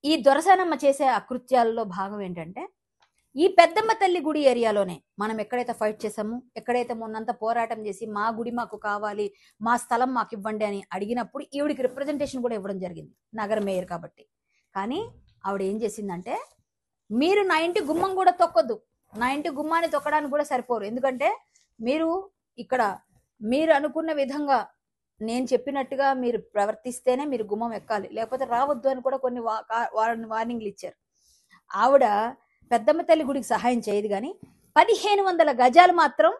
ఈ దొరసానమ్మ చేసే అకృత్యాల్లో భాగం ఏంటంటే, ఈ పెద్దమ్మ తల్లి గుడి ఏరియాలోనే మనం ఎక్కడైతే ఫైట్ చేసామో, ఎక్కడైతే మొన్నంతా పోరాటం చేసి మా గుడి మాకు కావాలి, మా స్థలం మాకు ఇవ్వండి అని అడిగినప్పుడు ఈవిడికి రిప్రజెంటేషన్ కూడా ఇవ్వడం జరిగింది, నగర మేయర్ కాబట్టి. కానీ ఆవిడ ఏం చేసిందంటే, మీరు నా ఇంటి గుమ్మం కూడా తొక్కొద్దు, నా ఇంటి గుమ్మాన్ని తొక్కడానికి కూడా సరిపోరు, ఎందుకంటే మీరు ఇక్కడ మీరు అనుకున్న విధంగా నేను చెప్పినట్టుగా మీరు ప్రవర్తిస్తేనే మీరు గుమ్మం ఎక్కాలి, లేకపోతే రావద్దు అని కూడా కొన్ని వార్నింగ్లు ఇచ్చారు. ఆవిడ పెద్దమ్మ తల్లి గుడికి సహాయం చేయదు, కానీ 1500 గజాలు మాత్రం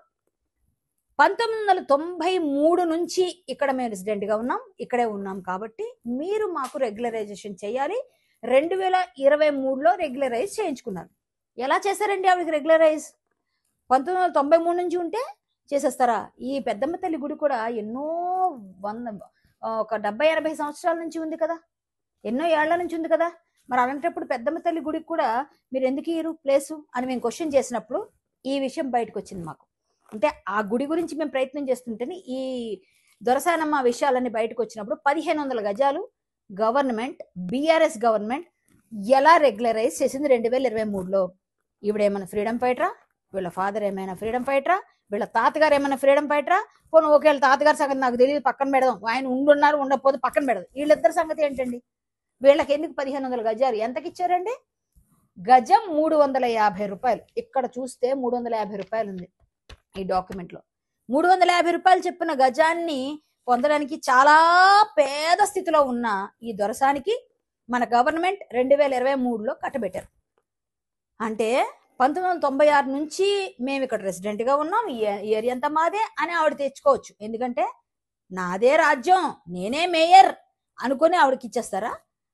1993 నుంచి ఇక్కడ మేము రెసిడెంట్గా ఉన్నాం, ఇక్కడే ఉన్నాం కాబట్టి మీరు మాకు రెగ్యులరైజేషన్ చేయాలి. 2023లో రెగ్యులరైజ్ చేయించుకున్నారు. ఎలా చేశారండి ఆవిడకి రెగ్యులరైజ్? 1993 నుంచి ఉంటే చేసేస్తారా? ఈ పెద్దమ్మ తల్లి గుడి కూడా ఎన్నో ఒక 70-80 సంవత్సరాల నుంచి ఉంది కదా, ఎన్నో ఏళ్ల నుంచి ఉంది కదా. మరి అలాంటప్పుడు పెద్దమ్మ తల్లి గుడికి కూడా మీరు ఎందుకు ఇయ్యరు ప్లేసు అని మేము క్వశ్చన్ చేసినప్పుడు ఈ విషయం బయటకు వచ్చింది మాకు. అంటే ఆ గుడి గురించి మేము ప్రయత్నం చేస్తుంటేనే ఈ దొరసానమ్మ విషయాలన్నీ బయటకు వచ్చినప్పుడు 1500 గజాలు గవర్నమెంట్, బీఆర్ఎస్ గవర్నమెంట్ ఎలా రెగ్యులరైజ్ చేసింది 2023లో. ఈవిడేమైనా ఫ్రీడమ్ ఫైటరా? వీళ్ళ ఫాదర్ ఏమైనా ఫ్రీడమ్ ఫైటరా? వీళ్ళ తాతగారు ఏమైనా ఫ్రీడమ్ ఫైటరా? పోను ఒకవేళ తాతగారి సంగతి నాకు తెలియదు, పక్కన పెడదాం, ఆయన ఉండున్నారు ఉండకపోతే పక్కన పెడదాం, వీళ్ళిద్దరి సంగతి ఏంటండి? వీళ్ళకి ఎందుకు 1500 గజాలు ఎంతకి ఇచ్చారండి? గజం 350 రూపాయలు. ఇక్కడ చూస్తే 350 రూపాయలు ఉంది ఈ డాక్యుమెంట్లో. 350 రూపాయలు చెప్పిన గజాన్ని పొందడానికి చాలా పేద స్థితిలో ఉన్న ఈ దొరసానికి మన గవర్నమెంట్ 2023లో కట్టబెట్టారు. అంటే 1996 నుంచి మేము ఇక్కడ రెసిడెంట్గా ఉన్నాం, ఈ ఏరియా అంతా మాదే అని ఆవిడ తెచ్చుకోవచ్చు, ఎందుకంటే నాదే రాజ్యం, నేనే మేయర్ అనుకుని ఆవిడకి ఇచ్చేస్తారా?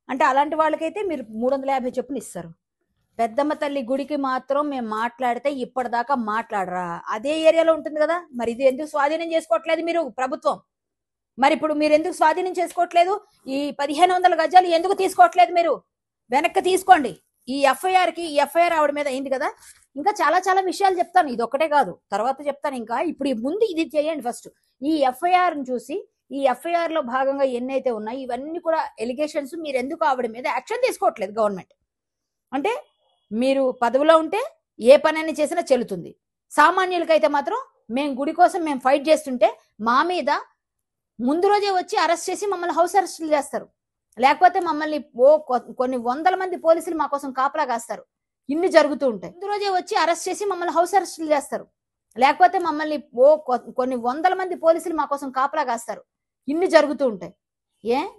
అంటే అలాంటి వాళ్ళకైతే మీరు 350 చొప్పున ఇస్తారు. పెద్దమ్మ తల్లి గుడికి మాత్రం మేము మాట్లాడితే ఇప్పటిదాకా మాట్లాడరా? అదే ఏరియాలో ఉంటుంది కదా, మరి ఇది ఎందుకు స్వాధీనం చేసుకోవట్లేదు మీరు ప్రభుత్వం? మరి ఇప్పుడు మీరు ఎందుకు స్వాధీనం చేసుకోవట్లేదు? ఈ 1500 గజాలు ఎందుకు తీసుకోవట్లేదు? మీరు వెనక్కి తీసుకోండి. ఈ ఎఫ్ఐఆర్ ఆవిడ మీద అయింది కదా. ఇంకా చాలా చాలా విషయాలు చెప్తాను, ఇది ఒక్కటే కాదు, తర్వాత చెప్తాను. ఇంకా ఇప్పుడు ముందు ఇది చేయండి ఫస్ట్. ఈ ఎఫ్ఐఆర్ని చూసి ఈ ఎఫ్ఐఆర్ లో భాగంగా ఎన్నైతే ఉన్నాయి ఇవన్నీ కూడా ఎలిగేషన్స్, మీరు ఎందుకు ఆవిడ మీద యాక్షన్ తీసుకోవట్లేదు గవర్నమెంట్? అంటే మీరు పదవిలో ఉంటే ఏ పనైనా చేసినా చెల్లుతుంది, సామాన్యులకైతే మాత్రం మేము గుడి కోసం మేము ఫైట్ చేస్తుంటే మా మీద ముందు రోజే వచ్చి అరెస్ట్ చేసి మమ్మల్ని హౌస్ అరెస్టులు చేస్తారు, లేకపోతే మమ్మల్ని కొన్ని వందల మంది పోలీసులు మా కోసం కాపలా కాస్తారు, ఇన్ని జరుగుతూ ఉంటాయి. ముందు రోజే వచ్చి అరెస్ట్ చేసి మమ్మల్ని హౌస్ అరెస్టులు చేస్తారు, లేకపోతే మమ్మల్ని కొన్ని వందల మంది పోలీసులు మా కోసం కాపలా కాస్తారు, ఇన్ని జరుగుతూ ఉంటాయి.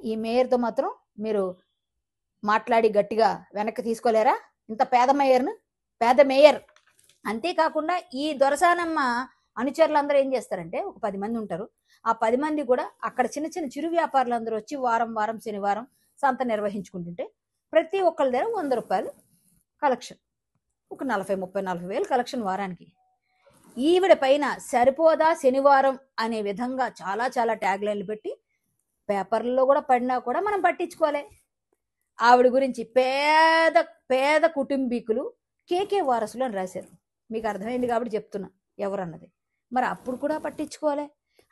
ఈ మేయర్తో మాత్రం మీరు మాట్లాడి గట్టిగా వెనక్కి తీసుకోలేరా? ఇంత పేద మేయర్. అంతేకాకుండా ఈ దొరసానమ్మ అనుచరులందరూ ఏం చేస్తారంటే, ఒక 10 మంది ఉంటారు, ఆ 10 మంది కూడా అక్కడ చిన్న చిన్న చిరు వ్యాపారులు అందరూ వచ్చి వారం శనివారం సంత నిర్వహించుకుంటుంటే ప్రతి ఒక్కరి దగ్గర 100 రూపాయలు కలెక్షన్, ఒక 40-40 వేలు కలెక్షన్ వారానికి. ఈవిడ పైన సరిపోదా శనివారం అనే విధంగా చాలా చాలా ట్యాగ్ లైన్లు పెట్టి పేపర్లలో కూడా పడినా కూడా మనం పట్టించుకోలే. ఆవిడ గురించి పేద పేద కుటుంబీకులు కేకే వారసులు అని రాశారు. మీకు అర్థమైంది కాబట్టి చెప్తున్నా ఎవరన్నది. మరి అప్పుడు కూడా పట్టించుకోలే.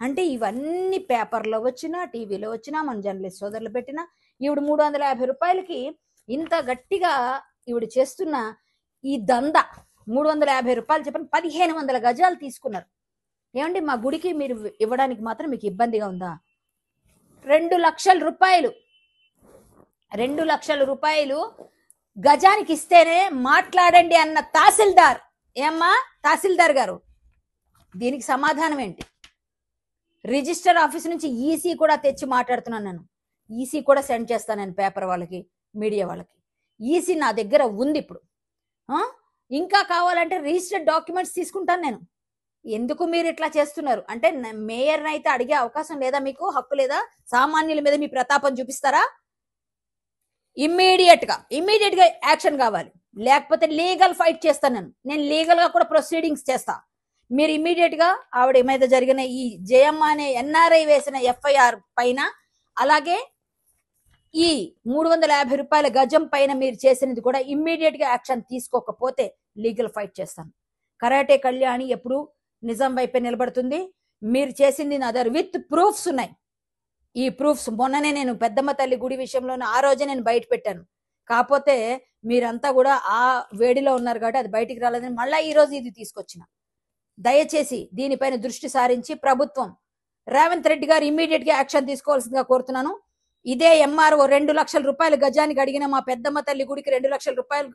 అంటే ఇవన్నీ పేపర్లో వచ్చినా టీవీలో వచ్చినా మన జర్నలిస్ట్ సోదరులు పెట్టినా ఈవిడ 350 రూపాయలకి ఇంత గట్టిగా ఈవిడ చేస్తున్న ఈ దంద 350 రూపాయలు చెప్పని 1500 గజాలు తీసుకున్నారు. ఏమండి మా గుడికి మీరు ఇవ్వడానికి మాత్రం మీకు ఇబ్బందిగా ఉందా? 2 లక్షల రూపాయలు 2 లక్షల రూపాయలు గజానికి ఇస్తేనే మాట్లాడండి అన్న తహసీల్దార్. ఏమ్మా తహసీల్దార్ గారు, దీనికి సమాధానం ఏంటి? రిజిస్టర్ ఆఫీస్ నుంచి ఈసీ కూడా తెచ్చి మాట్లాడుతున్నాను నేను. ఈసీ కూడా సెండ్ చేస్తాను నేను పేపర్ వాళ్ళకి, మీడియా వాళ్ళకి. ఈసీ నా దగ్గర ఉంది ఇప్పుడు. ఇంకా కావాలంటే రిజిస్టర్డ్ డాక్యుమెంట్స్ తీసుకుంటాను నేను. ఎందుకు మీరు ఇట్లా చేస్తున్నారు అంటే, మేయర్ని అయితే అడిగే అవకాశం లేదా? మీకు హక్కు లేదా? సామాన్యుల మీద మీ ప్రతాపం చూపిస్తారా? ఇమ్మీడియట్ గా యాక్షన్ కావాలి, లేకపోతే లీగల్ ఫైట్ చేస్తాను నేను లీగల్ గా కూడా ప్రొసీడింగ్స్ చేస్తా. మీరు ఇమ్మీడియట్ గా ఆవిడ మీద జరిగిన ఈ జయమ్మ అనే ఎన్ఆర్ఐ వేసిన ఎఫ్ఐఆర్ పైన, అలాగే ఈ 350 రూపాయల గజం పైన మీరు చేసినది కూడా ఇమ్మీడియట్ గా యాక్షన్ తీసుకోకపోతే లీగల్ ఫైట్ చేస్తాను. కరాటే కళ్యాణి ఎప్పుడు నిజం వైపే నిలబడుతుంది. మీరు చేసింది నా దగ్గర విత్ ప్రూఫ్స్ ఉన్నాయి. ఈ ప్రూఫ్స్ మొన్ననే నేను పెద్దమ్మ తల్లి గుడి విషయంలో ఆ రోజే నేను బయట పెట్టాను. కాకపోతే మీరంతా కూడా ఆ వేడిలో ఉన్నారు కాబట్టి అది బయటికి రాలేదని మళ్ళీ ఈ రోజు ఇది తీసుకొచ్చిన. దయచేసి దీనిపైన దృష్టి సారించి ప్రభుత్వం రేవంత్ రెడ్డి గారు ఇమ్మీడియట్ గా యాక్షన్ తీసుకోవాల్సిందిగా కోరుతున్నాను. ఇదే ఎంఆర్ఓ 2 లక్షల రూపాయలు గజానికి అడిగిన మా పెద్దమ్మ తల్లి గుడికి 2 లక్షల రూపాయలు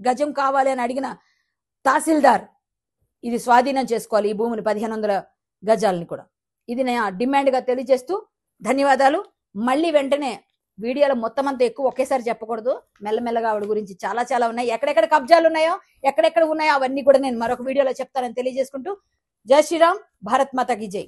గజం కావాలి అని అడిగిన తహసీల్దార్ ఇది స్వాధీనం చేసుకోవాలి, ఈ భూమిని 1500 గజాలని కూడా. ఇది నేను డిమాండ్ గా తెలియజేస్తూ ధన్యవాదాలు. మళ్ళీ వెంటనే వీడియోలో మొత్తం అంతా ఎక్కువ ఒకేసారి చెప్పకూడదు, మెల్లమెల్లగా ఆవిడ గురించి చాలా చాలా ఉన్నాయి. ఎక్కడెక్కడ కబ్జాలు ఉన్నాయో ఎక్కడెక్కడ ఉన్నాయో అవన్నీ కూడా నేను మరొక వీడియోలో చెప్తానని తెలియజేసుకుంటూ జై శ్రీరామ్, భారత్ మాతా కీ జై.